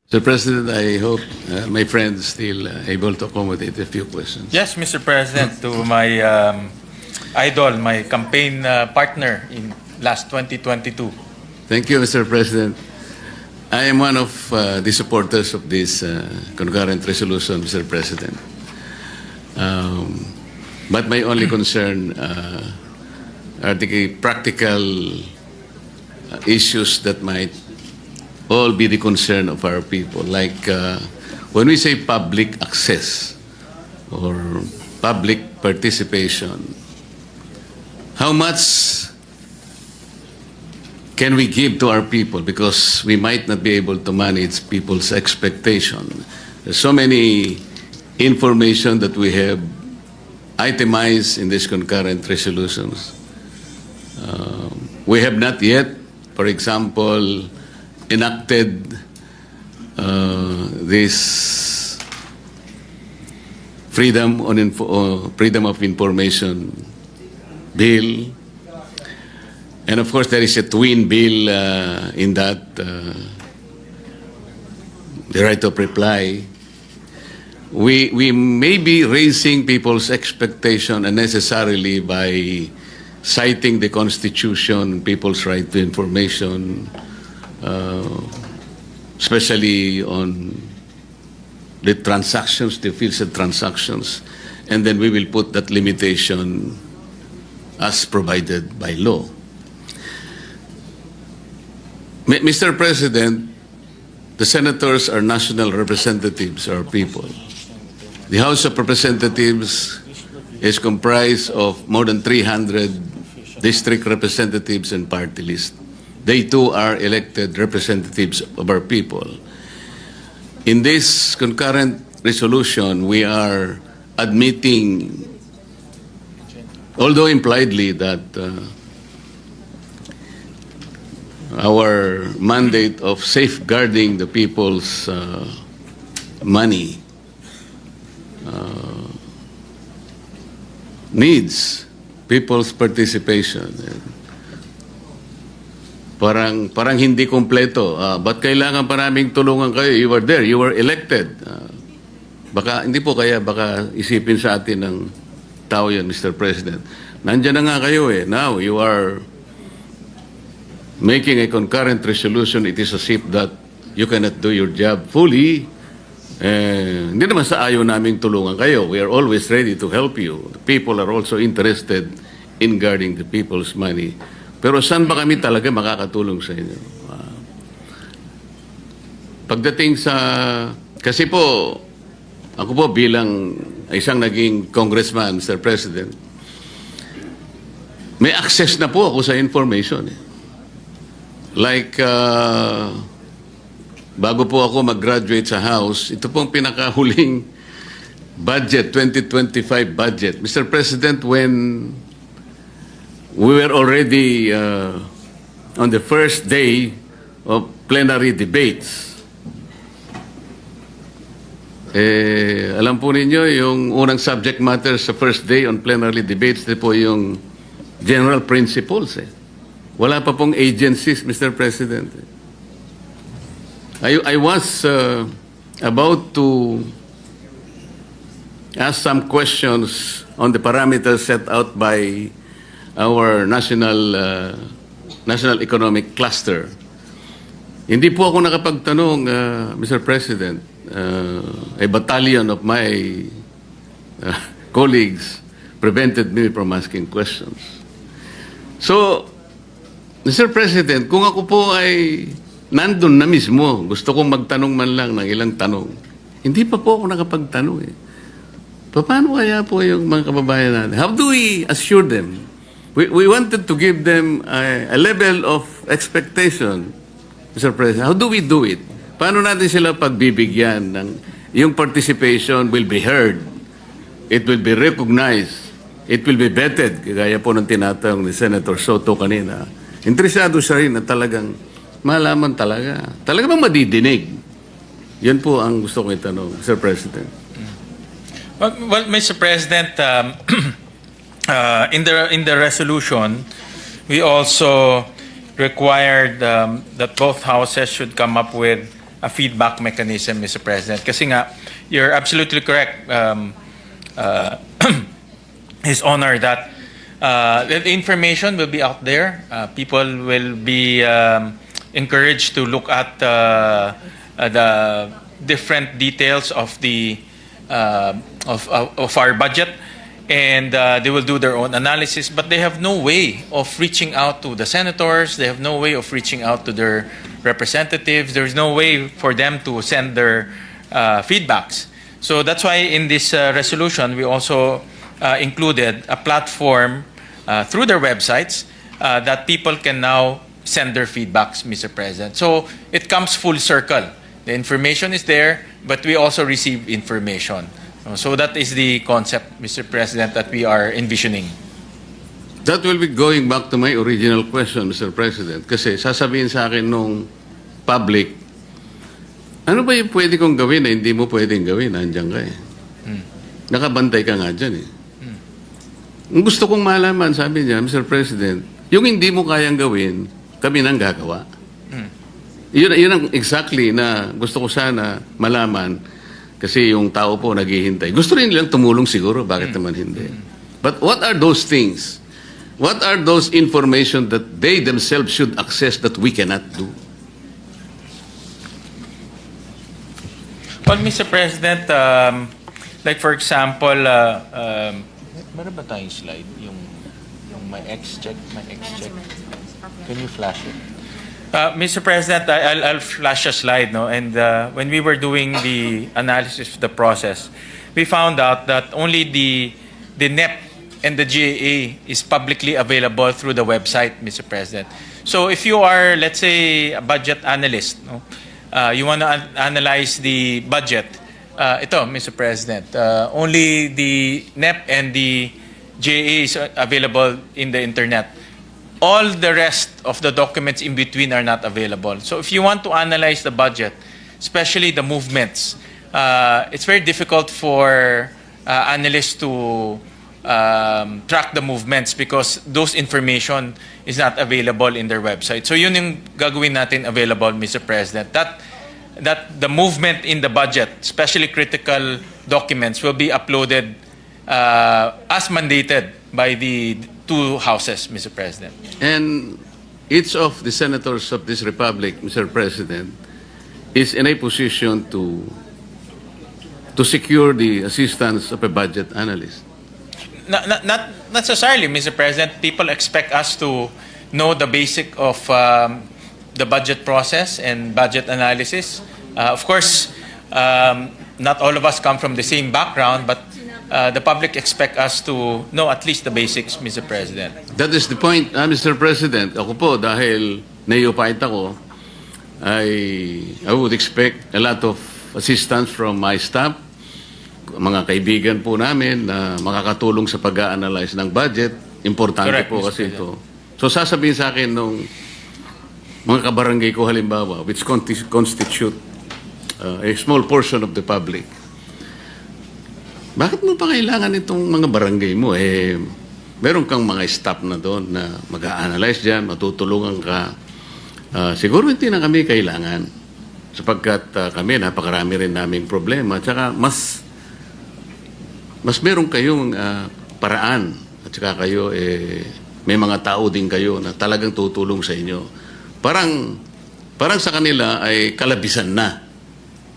Mr. President, I hope my friend is still able to accommodate a few questions. Yes, Mr. President, to my idol, my campaign partner in last 2022. Thank you, Mr. President. I am one of the supporters of this concurrent resolution, Mr. President. But my only concern are the practical issues that might all be the concern of our people. Like when we say public access or public participation, how much can we give to our people? Because we might not be able to manage people's expectation. There's so many information that we have itemized in these concurrent resolutions. We have not yet, for example, enacted this freedom of information bill, and of course there is a twin bill in that, the right of reply. We may be raising people's expectation unnecessarily by citing the Constitution, people's right to information, especially on the transactions, the fields of transactions, and then we will put that limitation as provided by law. Mr. President, the senators are national representatives, our people. The House of Representatives is comprised of more than 300 district representatives and party lists. They too are elected representatives of our people. In this concurrent resolution, we are admitting, although impliedly, that our mandate of safeguarding the people's money needs people's participation. Parang hindi kompleto. Ba't kailangan paraming tulungan kayo? You were there, you were elected. Baka hindi po, kaya baka isipin sa atin ng tao yan, Mr. President. Nandiyan na nga kayo eh. Now you are making a concurrent resolution. It is as if that you cannot do your job fully. Hindi naman sa ayaw naming tulungan kayo. We are always ready to help you. The people are also interested in guarding the people's money. Pero saan ba kami talaga makakatulong sa inyo? Pagdating sa... Kasi po, ako po bilang isang naging congressman, Mr. President, may access na po ako sa information. Like, bago po ako mag-graduate sa House, ito pong pinakahuling budget, 2025 budget. Mr. President, when we were already on the first day of plenary debates, alam po ninyo, yung unang subject matter sa first day on plenary debates, ito po yung general principles. Wala pa pong agencies, Mr. President. I was about to ask some questions on the parameters set out by our national economic cluster. Hindi po ako nakapagtanong, Mr. President. A battalion of my colleagues prevented me from asking questions. So, Mr. President, kung ako po ay nandun na mismo, gusto kong magtanong man lang ng ilang tanong, hindi pa po ako nakapagtanong eh. Paano kaya po yung mga kababayan natin? How do we assure them? We wanted to give them a level of expectation, Mr. President. How do we do it? Paano natin sila pagbibigyan ng yung participation will be heard, it will be recognized, it will be vetted, kagaya po ng tinatawag ni Senator Soto kanina. Interesado siya rin na talagang malaman talaga. Talaga bang madidinig? Yan po ang gusto kong itanong, Mr. President. Well, Mr. President, in the resolution, we also required that both houses should come up with a feedback mechanism, Mr. President. Kasi nga, you're absolutely correct, His Honor, that the information will be out there. People will be encouraged to look at the different details of the of our budget, and they will do their own analysis. But they have no way of reaching out to the senators. They have no way of reaching out to their representatives. There's no way for them to send their feedbacks. So that's why in this resolution we also included a platform through their websites that people can now send their feedbacks, Mr. President. So it comes full circle. The information is there, but we also receive information. So that is the concept, Mr. President, that we are envisioning. That will be going back to my original question, Mr. President. Kasi sasabihin sa akin nung public, ano ba yung pwede kong gawin na hindi mo pwedeng gawin? Nandiyan ka eh. Nakabantay ka nga dyan eh. Ang gusto kong malaman, sabi niya, Mr. President, yung hindi mo kayang gawin, kami nang gagawa. Yun ang exactly na gusto ko sana malaman kasi yung tao po naghihintay. Gusto rin nilang tumulong siguro, bakit naman hindi? But what are those things? What are those information that they themselves should access that we cannot do? Well, Mr. President, like for example, meron ba tayong slide? Yung my X-check? Can you flash it? Mr. President, I'll flash a slide, no? And when we were doing the analysis of the process, we found out that only the NEP and the GAA is publicly available through the website, Mr. President. So if you are, let's say, a budget analyst, no? You want to analyze the budget, ito, Mr. President, only the NEP and the GAA is available in the internet. All the rest of the documents in between are not available. So if you want to analyze the budget, especially the movements, it's very difficult for analysts to track the movements because those information is not available in their website. So yun yung gagawin natin available, Mr. President, that the movement in the budget, especially critical documents, will be uploaded as mandated by the two houses, Mr. President. And each of the senators of this republic, Mr. President, is in a position to secure the assistance of a budget analyst. Not necessarily, Mr. President. People expect us to know the basic of the budget process and budget analysis. Of course, not all of us come from the same background, but the public expect us to know at least the basics, Mr. President. That is the point, Mr. President. Ako po, dahil neophyte ako, I would expect a lot of assistance from my staff, mga kaibigan po namin na makakatulong sa pag-a-analyze ng budget. Importante Correct, po Mr. kasi President. ito. So sasabihin sa akin nung mga kabarangay ko halimbawa, which constitute a small portion of the public, bakit mo pa kailangan itong mga barangay mo? Meron kang mga staff na doon na mag-a-analyze dyan, matutulungan ka. Siguro hindi na kami kailangan sapagkat kami napakarami rin naming problema. At saka mas meron kayong paraan at saka kayo may mga tao din kayo na talagang tutulong sa inyo. Parang sa kanila ay kalabisan na.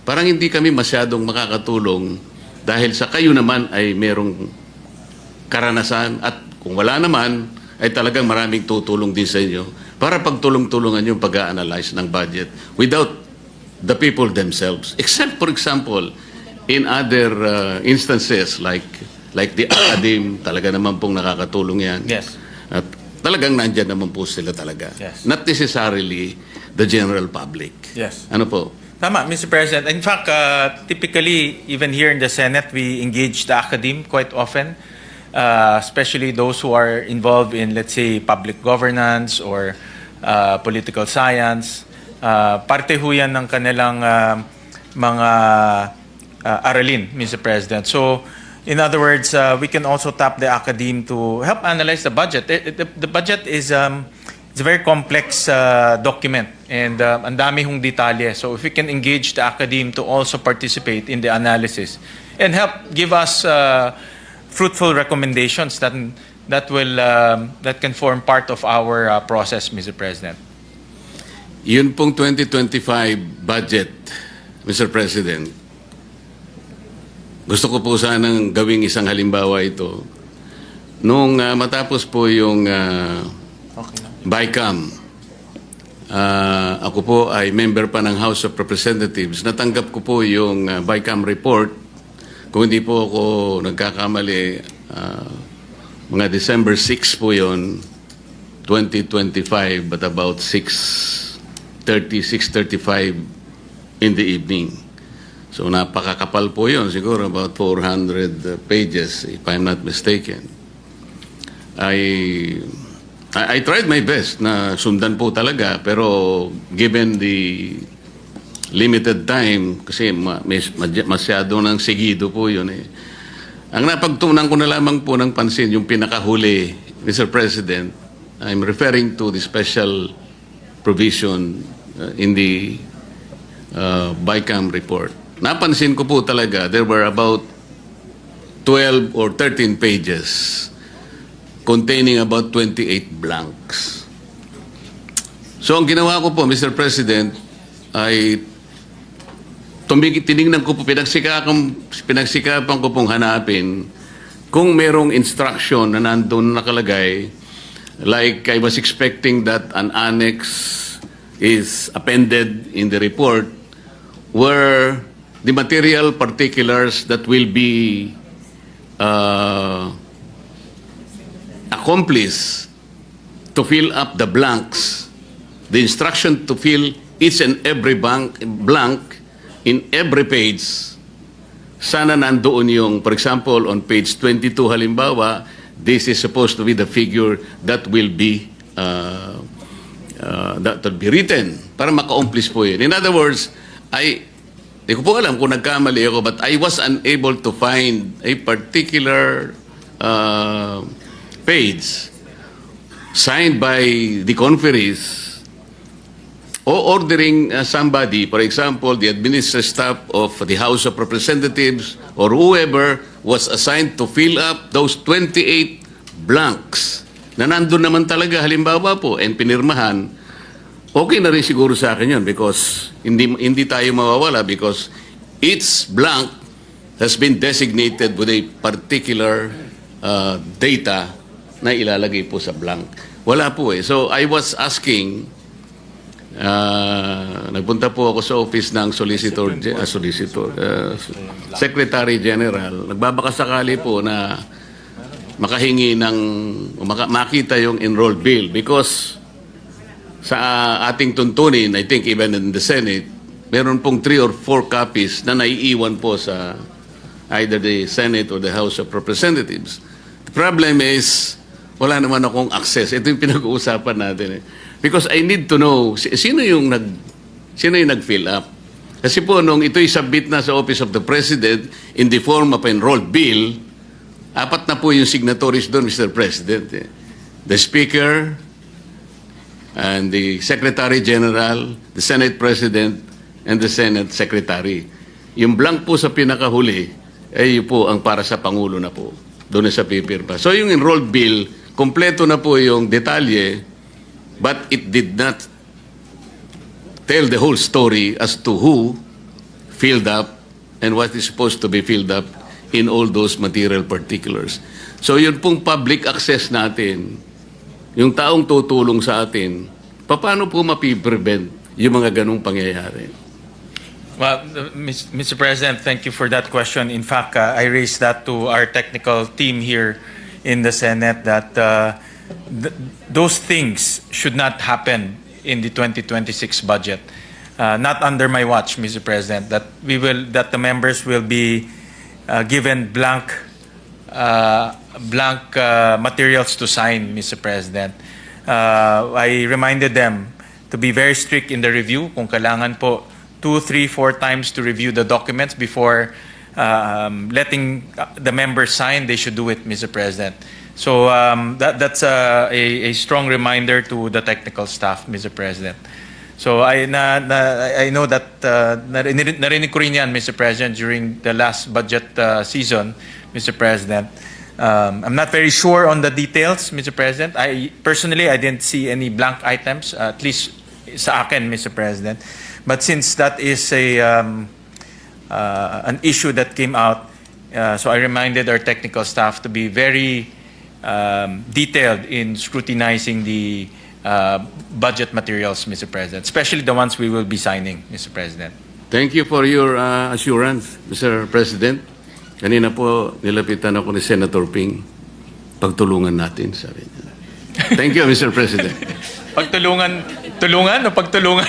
Parang hindi kami masyadong makakatulong dahil sa kayo naman ay merong karanasan at kung wala naman ay talagang maraming tutulong din sa inyo para pagtulong-tulungan yung pag-a-analyze ng budget without the people themselves. Except, for example, in other instances like the academe, talaga naman pong nakakatulong yan. Yes. At talagang nandyan naman po sila talaga. Yes. Not necessarily the general public. Yes. Ano po? Tama, Mr. President. In fact, typically, even here in the Senate, we engage the academe quite often, especially those who are involved in, let's say, public governance or political science. Parte ho yan ng kanilang mga aralin, Mr. President. So, in other words, we can also tap the academe to help analyze the budget. The budget is it's a very complex document, and ang dami hong detalye. So if we can engage the academe to also participate in the analysis and help give us fruitful recommendations that can form part of our process, Mr. President. Yun pong 2025 budget, Mr. President. Gusto ko po sanang gawing isang halimbawa ito. Nung matapos po yung BICAM, ako po ay member pa ng House of Representatives. Natanggap ko po yung BICAM report. Kung hindi po ako nagkakamali, mga December 6 po yun, 2025, but about 6:35 in the evening. So napakakapal po yun, siguro about 400 pages, if I'm not mistaken. I tried my best na sundan po talaga, pero given the limited time, kasi masyado ng sigido po yun eh. Ang napagtunan ko na lamang po ng pansin, yung pinakahuli, Mr. President, I'm referring to the special provision in the BICAM report. Napansin ko po talaga, there were about 12 or 13 pages containing about 28 blanks. So ang ginawa ko po, Mr. President, ay tinignan ko po, pinagsikapan ko pong hanapin kung merong instruction na nandun nakalagay, like I was expecting that an annex is appended in the report where the material particulars that will be accomplished to fill up the blanks, the instruction to fill each and every blank in every page, sana nandoon yung, for example, on page 22 halimbawa, this is supposed to be the figure that will be written para maka-accomplish po yun. In other words, di ko po alam kung nagkamali ako, but I was unable to find a particular page signed by the conferees o ordering somebody, for example, the administrative staff of the House of Representatives or whoever was assigned to fill up those 28 blanks na nandun naman talaga halimbawa po and pinirmahan. Okay na rin siguro sa akin yun because hindi tayo mawawala because each blank has been designated with a particular data na ilalagay po sa blank. Wala po eh. So I was asking, nagpunta po ako sa office ng Secretary General. Nagbabakasakali po na makahingi ng makita yung enrolled bill because sa ating tuntunin, I think even in the Senate, meron pong 3 or 4 copies na naiiwan po sa either the Senate or the House of Representatives. The problem is, wala naman akong access. Ito yung pinag-uusapan natin eh. Because I need to know, sino yung nag-fill up? Kasi po, nung ito'y submit na sa Office of the President in the form of enrolled bill, 4 na po yung signatories doon, Mr. President. Eh. The Speaker, and the Secretary General, the Senate President, and the Senate Secretary. Yung blank po sa pinakahuli, yun po ang para sa Pangulo na po. Doon sa pipirpa. So yung enrolled bill, kompleto na po yung detalye, but it did not tell the whole story as to who filled up and what is supposed to be filled up in all those material particulars. So yun pong public access natin, yung taong tutulong sa atin, paano po mapiprevent yung mga ganong pangyayari? Well, Mr. President, thank you for that question. In fact, I raised that to our technical team here in the Senate that those things should not happen in the 2026 budget. Not under my watch, Mr. President. That the members will be given blank materials to sign, Mr. President. I reminded them to be very strict in the review. Kung kailangan po 2, 3, 4 times to review the documents before letting the members sign, they should do it, Mr. President. So that's a strong reminder to the technical staff, Mr. President. So I know that narinig ko rin yan, Mr. President, during the last budget season, Mr. President. I'm not very sure on the details, Mr. President. Personally, I didn't see any blank items, at least sa akin, Mr. President. But since that is an issue that came out, so I reminded our technical staff to be very detailed in scrutinizing the budget materials, Mr. President, especially the ones we will be signing, Mr. President. Thank you for your assurance, Mr. President. Kanina po, nilapitan ako ni Senator Ping. Pagtulungan natin, sabi niya. Thank you, Mr. President. Tulungan o pagtulungan?